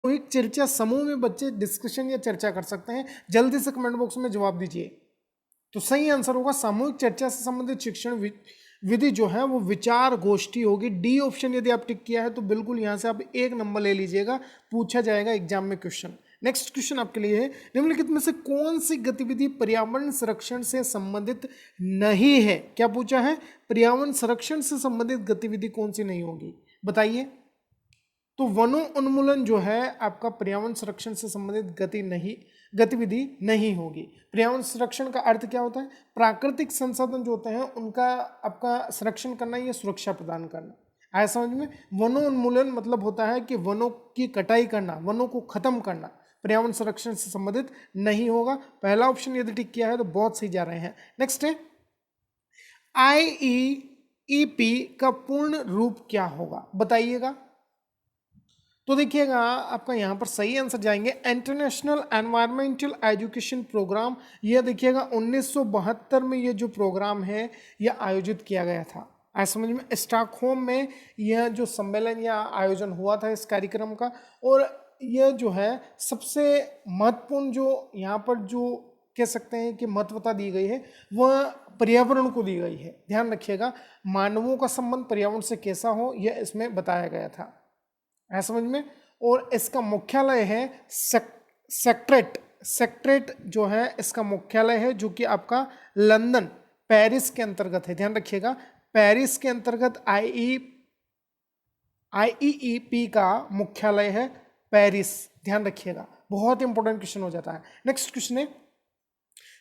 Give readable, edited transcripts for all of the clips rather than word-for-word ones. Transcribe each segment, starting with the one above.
एक चर्चा समूह में बच्चे डिस्कशन या चर्चा कर सकते हैं? जल्दी से कमेंट बॉक्स में जवाब दीजिए। तो सही आंसर होगा सामूहिक चर्चा से संबंधित शिक्षण विधि जो है वो विचार गोष्ठी होगी। डी ऑप्शन यदि आप टिक किया है तो बिल्कुल यहां से आप 1 नंबर ले लीजिएगा, पूछा जाएगा एग्जाम में क्वेश्चन। नेक्स्ट क्वेश्चन आपके लिए है, निम्नलिखित में से कौन सी गतिविधि पर्यावरण संरक्षण से संबंधित नहीं है? क्या पूछा है? पर्यावरण संरक्षण से संबंधित गतिविधि कौन सी नहीं होगी, बताइए। तो वनों उन्मूलन जो है आपका पर्यावरण संरक्षण से संबंधित गतिविधि नहीं होगी। पर्यावरण संरक्षण का अर्थ क्या होता है? प्राकृतिक संसाधन जो होते हैं उनका आपका संरक्षण करना या सुरक्षा प्रदान करना, आया समझ में। वनों उन्मूलन मतलब होता है कि वनों की कटाई करना, वनों को खत्म करना, पर्यावरण संरक्षण से संबंधित नहीं होगा। पहला ऑप्शन यदि टिक किया है तो बहुत सही जा रहे हैं। नेक्स्ट है, IEEP का पूर्ण रूप क्या होगा, बताइएगा। तो देखिएगा आपका यहाँ पर सही आंसर जाएंगे इंटरनेशनल एनवायरमेंटल एजुकेशन प्रोग्राम। यह देखिएगा 1972 में ये जो प्रोग्राम है यह आयोजित किया गया था। ऐसा समझ में, स्टॉकहोम में यह जो सम्मेलन या आयोजन हुआ था इस कार्यक्रम का। और यह जो है सबसे महत्वपूर्ण जो यहाँ पर जो कह सकते हैं कि महत्वता दी गई है वह पर्यावरण को दी गई है। ध्यान रखिएगा, मानवों का संबंध पर्यावरण से कैसा हो यह इसमें बताया गया था, है समझ में। और इसका मुख्यालय है सेक्रेट जो है इसका मुख्यालय है जो कि आपका लंदन पेरिस के अंतर्गत है। ध्यान रखिएगा, पेरिस के अंतर्गत IEEP का मुख्यालय है पेरिस। ध्यान रखिएगा, बहुत इंपॉर्टेंट क्वेश्चन हो जाता है। नेक्स्ट क्वेश्चन है,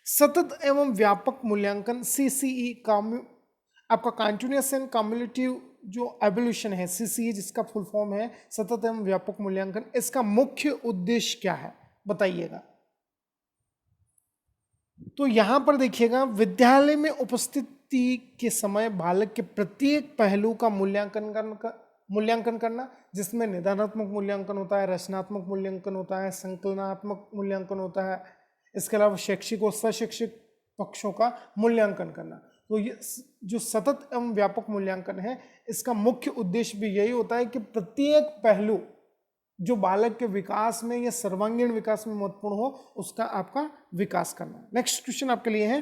सतत एवं व्यापक मूल्यांकन CCE का आपका कंटिन्यूअस एंड कम्युलेटिव जो एवोल्यूशन है CCE जिसका फुल फॉर्म है सतत एवं व्यापक मूल्यांकन, इसका मुख्य उद्देश्य क्या है, बताइएगा। तो यहां पर देखिएगा, विद्यालय में उपस्थिति के समय बालक के प्रत्येक पहलू का मूल्यांकन करना, जिसमें निदानात्मक मूल्यांकन होता है, रचनात्मक मूल्यांकन होता है, संकलनात्मक मूल्यांकन होता है, इसके अलावा शैक्षिक और सशैक्षिक पक्षों का मूल्यांकन करना। तो ये जो सतत एवं व्यापक मूल्यांकन है इसका मुख्य उद्देश्य भी यही होता है कि प्रत्येक पहलू जो बालक के विकास में या सर्वांगीण विकास में महत्वपूर्ण हो उसका आपका विकास करना। नेक्स्ट क्वेश्चन आपके लिए है,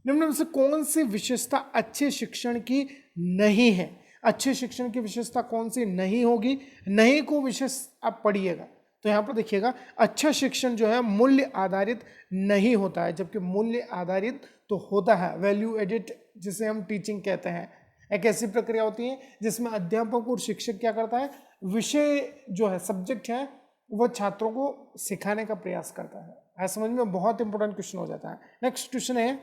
निम्न में से कौन सी विशेषता अच्छे शिक्षण की नहीं है? अच्छे शिक्षण की विशेषता कौन सी नहीं होगी? नहीं को विशेष आप पढ़िएगा। तो यहाँ पर देखिएगा, अच्छा शिक्षण जो है मूल्य आधारित नहीं होता है, जबकि मूल्य आधारित तो होता है, वैल्यू एडिड जिसे हम टीचिंग कहते हैं। एक ऐसी प्रक्रिया होती है जिसमें अध्यापक और शिक्षक क्या करता है, विषय जो है सब्जेक्ट है वह छात्रों को सिखाने का प्रयास करता है। ऐसा समझ में बहुत इंपॉर्टेंट क्वेश्चन हो जाता है। नेक्स्ट क्वेश्चन है,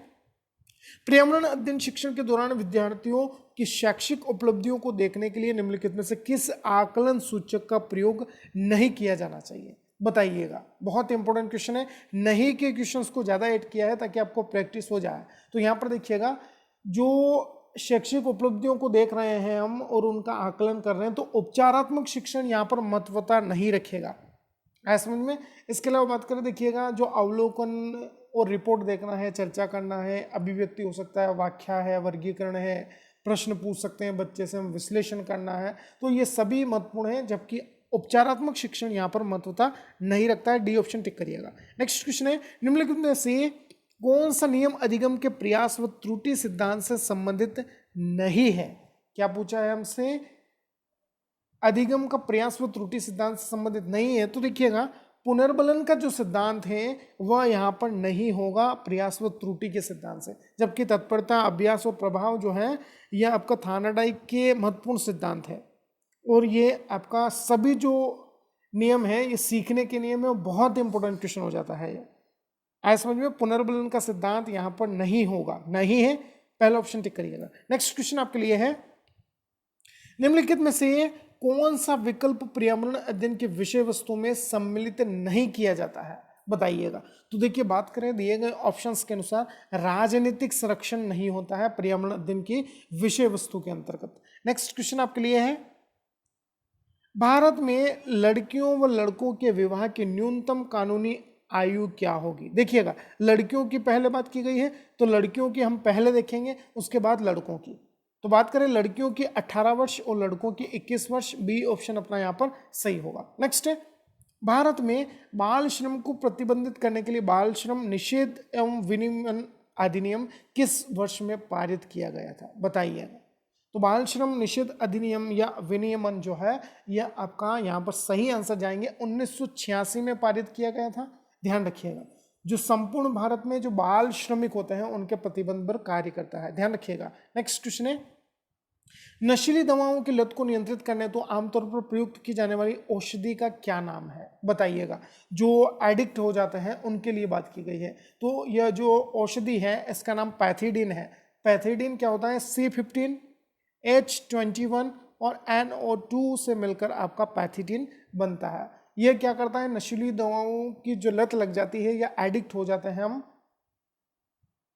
पर्यावरण अध्ययन शिक्षण के दौरान विद्यार्थियों की शैक्षिक उपलब्धियों को देखने के लिए निम्नलिखित में से किस आकलन सूचक का प्रयोग नहीं किया जाना चाहिए, बताइएगा। बहुत इंपॉर्टेंट क्वेश्चन है, नहीं के क्वेश्चंस को ज्यादा ऐड किया है ताकि आपको प्रैक्टिस हो जाए। तो यहाँ पर देखिएगा, जो शैक्षिक उपलब्धियों को देख रहे हैं हम और उनका आकलन कर रहे हैं, तो उपचारात्मक शिक्षण यहाँ पर महत्वता नहीं रखेगा, ऐसा समझ में। इसके अलावा बात करें, देखिएगा जो अवलोकन और रिपोर्ट देखना है, चर्चा करना है, अभिव्यक्ति हो सकता है, व्याख्या है, वर्गीकरण है, प्रश्न पूछ सकते हैं बच्चे से, हम विश्लेषण करना है, तो ये सभी महत्वपूर्ण है, जबकि उपचारात्मक शिक्षण यहाँ पर महत्वता नहीं रखता है। डी ऑप्शन टिक करिएगा। नेक्स्ट क्वेश्चन है, निम्नलिखित में से कौन सा नियम अधिगम के प्रयास व त्रुटि सिद्धांत से संबंधित नहीं है? क्या पूछा है हमसे, अधिगम का प्रयास व त्रुटि सिद्धांत से संबंधित नहीं है। तो देखिएगा, पुनर्बलन का जो सिद्धांत है वह यहाँ पर नहीं होगा प्रयास व त्रुटि के सिद्धांत से, जबकि तत्परता, अभ्यास और प्रभाव जो है यह आपका थानाडाइक के महत्वपूर्ण सिद्धांत है। और ये आपका सभी जो नियम है ये सीखने के नियम है, बहुत इंपॉर्टेंट क्वेश्चन हो जाता है ये। ऐसा समझ में, पुनर्बलन का सिद्धांत यहाँ पर नहीं होगा, नहीं है, पहला ऑप्शन टिक करिएगा। नेक्स्ट क्वेश्चन आपके लिए है, निम्नलिखित में से कौन सा विकल्प पर्यावरण अध्ययन के विषय वस्तु में सम्मिलित नहीं किया जाता है, बताइएगा। तो देखिए, बात करें दिए गए ऑप्शंस के अनुसार, राजनीतिक संरक्षण नहीं होता है पर्यावरण अध्ययन की विषय वस्तु के अंतर्गत। नेक्स्ट क्वेश्चन आपके लिए है, भारत में लड़कियों व लड़कों के विवाह की न्यूनतम कानूनी आयु क्या होगी? देखिएगा, लड़कियों की पहले बात की गई है तो लड़कियों की हम पहले देखेंगे, उसके बाद लड़कों की। तो बात करें लड़कियों की 18 वर्ष और लड़कों की 21 वर्ष, बी ऑप्शन अपना यहाँ पर सही होगा। नेक्स्ट है, भारत में बाल श्रम को प्रतिबंधित करने के लिए बाल श्रम निषेध एवं विनियमन अधिनियम किस वर्ष में पारित किया गया था, बताइएगा। तो बाल श्रम निषेध अधिनियम या विनियमन जो है यह आपका यहाँ पर सही आंसर जाएंगे 1986 में पारित किया गया था। ध्यान रखिएगा, जो संपूर्ण भारत में जो बाल श्रमिक होते हैं उनके प्रतिबंध पर कार्य करता है, ध्यान रखिएगा। नेक्स्ट क्वेश्चन है, नशीली दवाओं की लत को नियंत्रित करने तो आमतौर पर प्रयुक्त की जाने वाली औषधि का क्या नाम है, बताइएगा। जो एडिक्ट हो जाते हैं उनके लिए बात की गई है। तो यह जो औषधि है इसका नाम पैथिडीन है। पैथिडीन क्या होता है, C15 H21 और NO2 से मिलकर आपका पैथिडीन बनता है। यह क्या करता है, नशीली दवाओं की जो लत लग जाती है या एडिक्ट हो जाते हैं हम,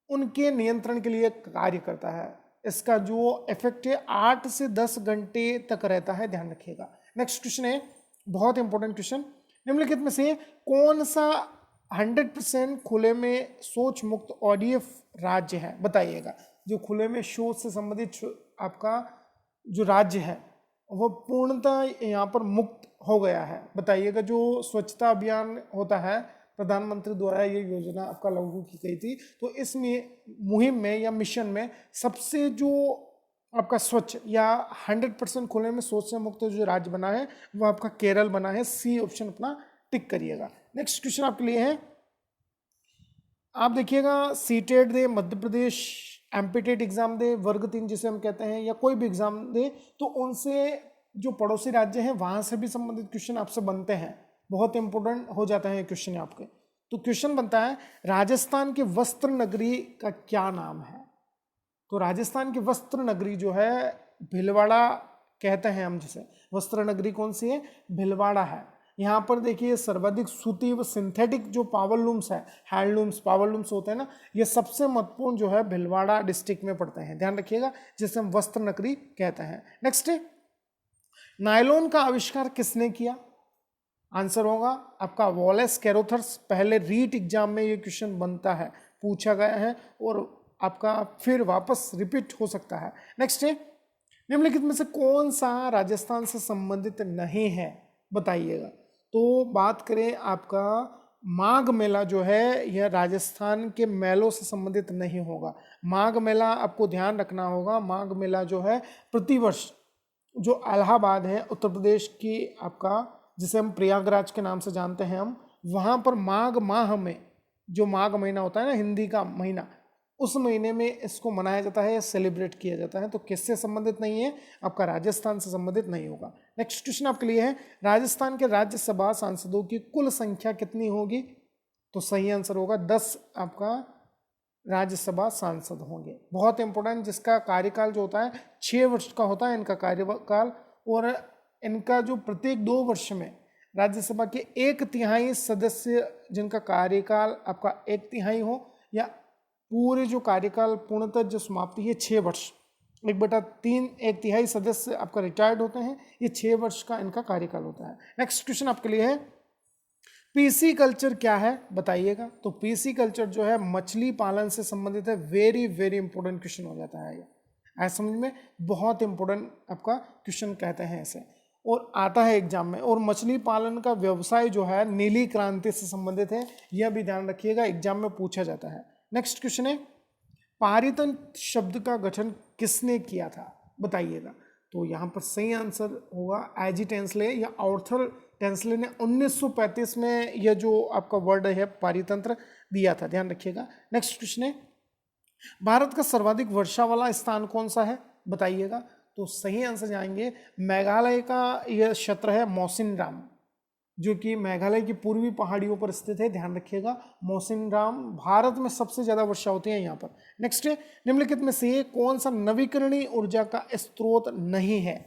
उनके नियंत्रण के लिए कार्य करता है। इसका जो इफेक्ट है 8 से 10 घंटे तक रहता है, ध्यान रखिएगा। नेक्स्ट क्वेश्चन है, बहुत इंपॉर्टेंट क्वेश्चन, निम्नलिखित में से कौन सा 100% खुले में शौच मुक्त ODF राज्य है, बताइएगा। जो खुले में शौच से संबंधित आपका जो राज्य है वो पूर्णतः यहाँ पर मुक्त हो गया है, बताइएगा। जो स्वच्छता अभियान होता है प्रधानमंत्री द्वारा ये योजना आपका लागू की गई थी, तो इसमें मुहिम में या मिशन में सबसे जो आपका स्वच्छ या 100% खुले में शौच से मुक्त जो राज्य बना है वो आपका केरल बना है। C ऑप्शन अपना टिक करिएगा। नेक्स्ट क्वेश्चन आपके लिए है, आप देखिएगा सीटेट दे, मध्य प्रदेश एमपीटेट एग्जाम दे, वर्ग 3 जिसे हम कहते हैं, या कोई भी एग्जाम दे, तो उनसे जो पड़ोसी राज्य हैं वहां से भी संबंधित क्वेश्चन आपसे बनते हैं, बहुत इंपॉर्टेंट हो जाता है क्वेश्चन आपके। तो क्वेश्चन बनता है, राजस्थान के वस्त्र नगरी का क्या नाम है। तो राजस्थान की वस्त्र नगरी जो है भीलवाड़ा कहते हैं हम, जिसे वस्त्र नगरी कौन सी है, भीलवाड़ा है। यहाँ पर देखिए सर्वाधिक सूती व सिंथेटिक जो पावर लूम्स है, हैंडलूम्स पावर लूम्स होते हैं ना, ये सबसे महत्वपूर्ण जो है भीलवाड़ा डिस्ट्रिक्ट में पड़ते हैं, ध्यान रखिएगा, जिसे हम वस्त्र नगरी कहते हैं। नेक्स्ट, नायलॉन का आविष्कार किसने किया, आंसर होगा आपका वॉलेस कैरोथर्स। पहले रीट एग्जाम में ये क्वेश्चन बनता है, पूछा गया है और आपका फिर वापस रिपीट हो सकता है। नेक्स्ट है, निम्नलिखित में से कौन सा राजस्थान से संबंधित नहीं है, बताइएगा। तो बात करें आपका माघ मेला जो है यह राजस्थान के मेलों से संबंधित नहीं होगा। माघ मेला आपको ध्यान रखना होगा, माघ मेला जो है प्रतिवर्ष जो इलाहाबाद है उत्तर प्रदेश की आपका, जिसे हम प्रयागराज के नाम से जानते हैं हम, वहाँ पर माघ माह में जो माघ महीना होता है ना, हिंदी का महीना, उस महीने में इसको मनाया जाता है, सेलिब्रेट किया जाता है। तो किससे संबंधित नहीं है, आपका राजस्थान से संबंधित नहीं होगा। नेक्स्ट क्वेश्चन आपके लिए है, राजस्थान के राज्यसभा सांसदों की कुल संख्या कितनी होगी, तो सही आंसर होगा 10 आपका राज्यसभा सांसद होंगे। बहुत इंपॉर्टेंट, जिसका कार्यकाल जो होता है 6 वर्ष का होता है इनका कार्यकाल, और इनका जो प्रत्येक 2 वर्ष में राज्यसभा के 1/3 सदस्य जिनका कार्यकाल आपका 1/3 हो, या पूरे जो कार्यकाल पूर्णतः जो समाप्ति है 6 वर्ष, 1/3 1/3 सदस्य आपका रिटायर्ड होते हैं, ये 6 वर्ष का इनका कार्यकाल होता है। नेक्स्ट क्वेश्चन आपके लिए है, पीसी कल्चर क्या है, बताइएगा। तो पीसी कल्चर जो है मछली पालन से संबंधित है। वेरी वेरी इंपॉर्टेंट क्वेश्चन हो जाता है ये, ऐसा समझ में, बहुत इंपॉर्टेंट आपका क्वेश्चन कहते हैं इसे, और आता है एग्जाम में। और मछली पालन का व्यवसाय जो है नीली क्रांति से संबंधित है, यह भी ध्यान रखिएगा, एग्जाम में पूछा जाता है। नेक्स्ट क्वेश्चन है, पारितंत्र शब्द का गठन किसने किया था, बताइएगा। तो यहाँ पर सही आंसर होगा एजी टेंसले या आर्थर टेंसले ने 1935 में यह जो आपका वर्ड है पारितंत्र दिया था, ध्यान रखिएगा। नेक्स्ट क्वेश्चन है, भारत का सर्वाधिक वर्षा वाला स्थान कौन सा है, बताइएगा। तो सही आंसर जाएंगे, मेघालय का यह क्षेत्र है मौसिनराम, जो कि मेघालय की पूर्वी पहाड़ियों पर स्थित है, ध्यान रखिएगा। मौसिनराम भारत में सबसे ज्यादा वर्षा होती है यहाँ पर। नेक्स्ट है, निम्नलिखित में से कौन सा नवीकरणीय ऊर्जा का स्रोत नहीं है,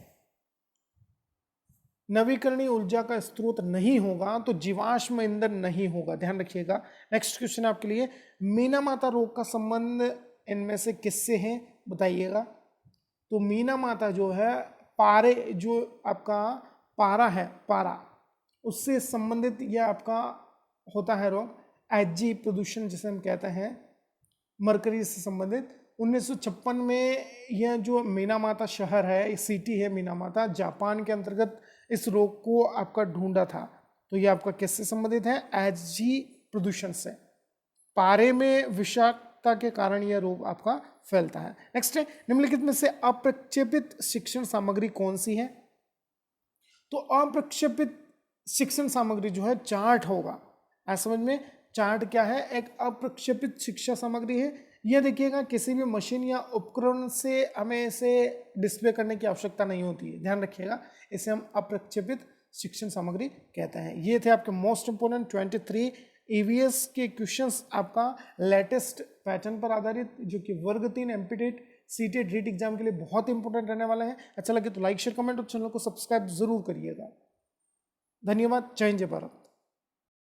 नवीकरणीय ऊर्जा का स्रोत नहीं होगा तो जीवाश्म ईंधन नहीं होगा, ध्यान रखिएगा। नेक्स्ट क्वेश्चन आपके लिए, मीना माता रोग का संबंध इनमें से किससे है, बताइएगा। तो मीना माता जो है पारे, जो आपका पारा है, पारा उससे संबंधित यह आपका होता है रोग, एचजी प्रदूषण जिसे हम कहते हैं, मरकरी से संबंधित। 1956 में यह जो मीना माता शहर है, सिटी है मीना माता, जापान के अंतर्गत इस रोग को आपका ढूंढा था। तो ये आपका किससे संबंधित है? एचजी प्रदूषण से। पारे में विषाक्तता के कारण यह रोग आपका फैलता है। नेक्स्ट है, निम्नलिखित में से अप्रक्षेपित शिक्षण सामग्री कौन सी है? तो अप्रक्षेपित शिक्षण सामग्री जो है चार्ट होगा। ऐसा समझ में, चार्ट क्या है? एक अप्रक्षेपित शिक्षा सामग्री है। यह देखिएगा, किसी भी मशीन या उपकरण से हमें इसे डिस्प्ले करने की आवश्यकता नहीं होती है, ध्यान रखिएगा। इसे हम अप्रक्षेपित शिक्षण सामग्री कहते हैं। ये थे आपके मोस्ट इंपोर्टेंट 23 ईवीएस के क्वेश्चंस, आपका लेटेस्ट पैटर्न पर आधारित, जो कि वर्ग 3 एमपीटेट सीटेट रीट एग्जाम के लिए बहुत इंपॉर्टेंट रहने वाले हैं। अच्छा लगे तो लाइक शेयर कमेंट और चैनल को सब्सक्राइब जरूर करिएगा। धन्यवाद। जय हिंद, जय भारत।